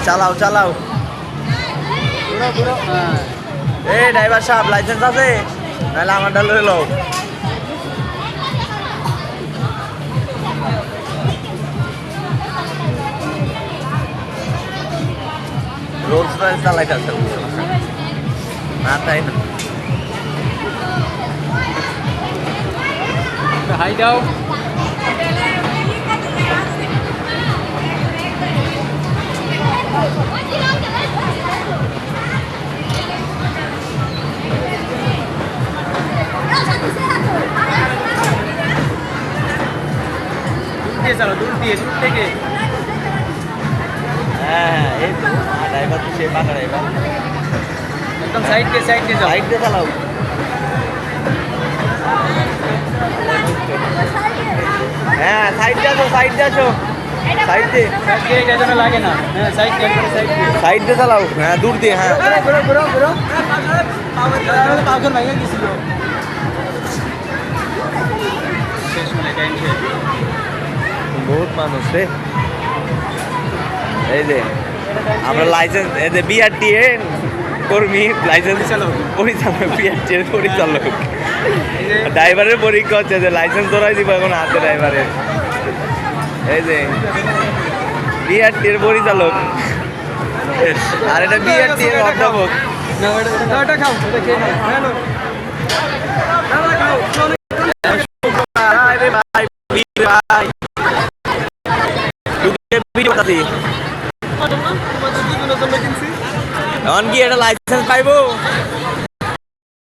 চালাও চালাও এই ড্রাইভার সাহেব লাইসেন্স আছে নাহলে আমারটা লয়ে লও রোলস রয়েস চালাইতে আছে না তাই না হাই দাও চলো দূর দিয়ে দূর থেকে হ্যাঁ এই তো ড্রাইভার তো সে পাকা ড্রাইভার একদম সাইড দিয়ে যাও সাইড দিয়ে চালাও হ্যাঁ সাইড দিয়ে আসো সাইড দিয়ে আসো সাইড দিয়ে সাইড দিয়ে এটা যেন লাগে না হ্যাঁ সাইড দিয়ে একদম সাইড দিয়ে সাইড দিয়ে চালাও হ্যাঁ দূর দিয়ে হ্যাঁ ঘুরো ঘুরো ঘুরো পাগল ভাইয়া গেছিল শেষ মানে টাইম শেষ বহুত মানুষ রে এই যে আমরা লাইসেন্স এই যে বিআরটি কর্মী লাইসেন্স পরিচালক বিআরটি এর পরিচালক ড্রাইভারের পরীক্ষা হচ্ছে যে লাইসেন্স ধরাই দিব এখন হাতে ড্রাইভারের এই যে বিআরটি এর পরিচালক আর এটা বিআরটি এর অধ্যাপক ওটা খাও ওটা খেয়ে নাও হ্যালো এখন কি এটা লাইসেন্স পাইবো